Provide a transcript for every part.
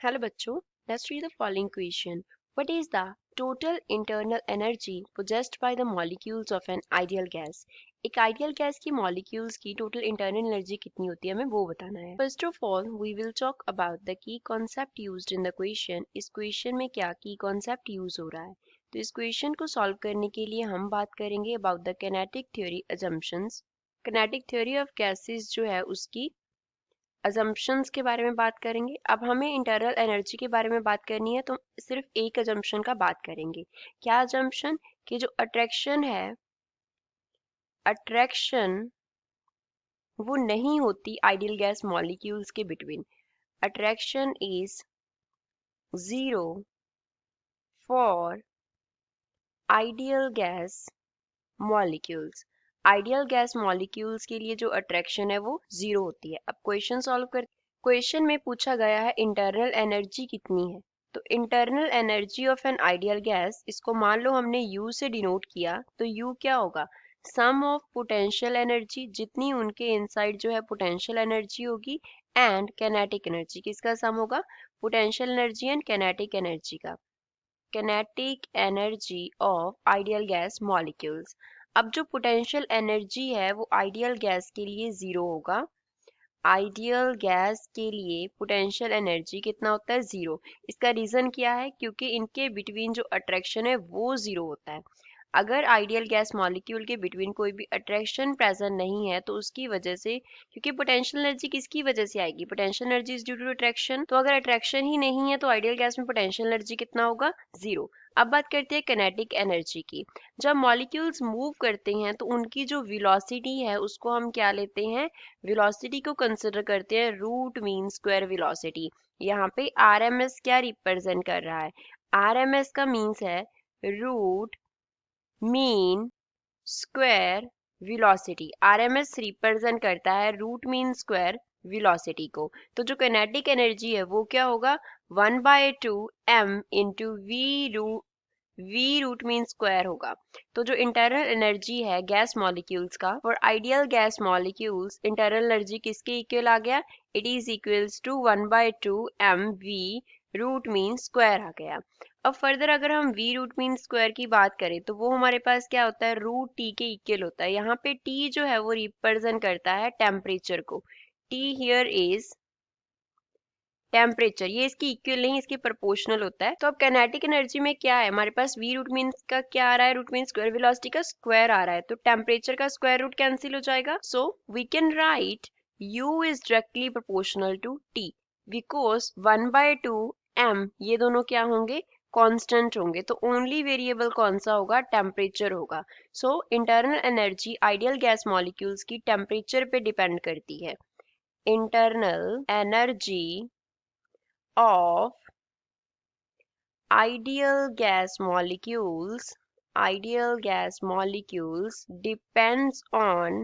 Hello बच्चों, let's read the following question. What is the total internal energy possessed by the molecules of an ideal gas? एक ideal gas की molecules की total internal energy कितनी होती है हमें वो बताना है. First of all we will talk about the key concept used in the question. इस क्वेश्चन में क्या की कॉन्सेप्ट यूज हो रहा है. तो इस क्वेश्चन को सॉल्व करने के लिए हम बात करेंगे about the kinetic theory assumptions. Kinetic theory of gases जो है उसकी अजम्पशंस के बारे में बात करेंगे. अब हमें इंटरनल एनर्जी के बारे में बात करनी है तो सिर्फ एक अजम्पशन का बात करेंगे. क्या अजम्पशन? कि जो अट्रैक्शन है, अट्रैक्शन वो नहीं होती आइडियल गैस मॉलिक्यूल्स के between. Attraction is zero for ideal gas molecules. Ideal gas molecules के लिए जो अट्रैक्शन है वो जीरो होती है. अब क्वेश्चन सॉल्व कर. क्वेश्चन में पूछा गया है इंटरनल एनर्जी कितनी है. तो internal energy of an ideal gas, इसको मान लो हमने U से डिनोट किया तो U क्या होगा? सम ऑफ पोटेंशियल एनर्जी, जितनी उनके इनसाइड जो है पोटेंशियल एनर्जी होगी, एंड कैनेटिक एनर्जी. किसका सम होगा? Potential energy and kinetic energy का. kinetic energy of ideal gas molecules. अब जो पोटेंशियल एनर्जी है वो आइडियल गैस के लिए जीरो होगा. आइडियल गैस के लिए पोटेंशियल एनर्जी कितना होता है? जीरो. इसका रीजन क्या है? क्योंकि इनके बिटवीन जो अट्रैक्शन है वो जीरो होता है. अगर आइडियल गैस मॉलिक्यूल के बिटवीन कोई भी अट्रैक्शन प्रेजेंट नहीं है तो उसकी वजह से, क्योंकि पोटेंशियल एनर्जी किसकी वजह से आएगी? Potential energy is due to attraction. तो अगर अट्रैक्शन ही नहीं है तो आइडियल गैस में पोटेंशियल एनर्जी कितना होगा? जीरो. अब बात करते हैं किनेटिक एनर्जी की. जब मॉलिक्यूल्स मूव करते हैं तो उनकी जो वेलोसिटी है उसको हम क्या लेते हैं? वेलोसिटी को कंसिडर करते हैं रूट मीन स्क्वायर वेलोसिटी. यहाँ पे आरएमएस क्या रिप्रेजेंट कर रहा है? आरएमएस का मीन्स है root mean square velocity. RMS represent करता है रूट मीन स्क्वायर वेलोसिटी को. तो जो किनेटिक एनर्जी है वो क्या होगा? 1/2 m into V root mean square होगा. तो जो इंटरनल एनर्जी है गैस मॉलिक्यूल्स का for ideal gas molecules, internal energy किसके इक्वल आ गया? It is equals to 1/2 m V root mean square आ गया. अब फर्दर अगर हम वी रूट मीन स्क्वायर की बात करें तो वो हमारे पास क्या होता है? रूट टी के इक्वल होता है. यहाँ पे टी जो है वो रिप्रेजेंट करता है टेम्परेचर को. T here is temperature. ये इसकी इक्वल नहीं, इसके प्रोपोर्शनल होता है. तो अब काइनेटिक एनर्जी में क्या है हमारे पास? वी रूट मीन्स का क्या आ रहा है? रूट मीन स्क्वायर वेलोसिटी का स्क्वायर आ रहा है. तो टेम्परेचर का स्क्वायर रूट कैंसिल हो जाएगा. So we can write U is directly proportional to T because 1/2 m ये दोनों क्या होंगे? कांस्टेंट होंगे. तो ओनली वेरिएबल कौन सा होगा? टेम्परेचर होगा. So internal energy ideal gas molecules की टेम्परेचर पे डिपेंड करती है. Internal energy of ideal gas molecules depends on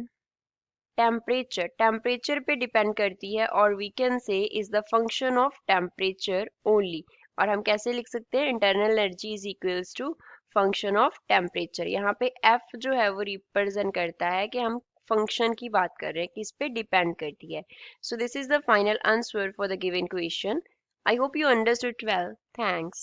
temperature पे डिपेंड करती है. और we can say is the function of temperature only. और हम कैसे लिख सकते हैं? internal energy is equals to function of temperature. यहाँ पे F जो है वो रिप्रेजेंट करता है कि हम फंक्शन की बात कर रहे हैं, किस पे डिपेंड करती है. So this is the final answer for the given question. I hope you understood well. Thanks.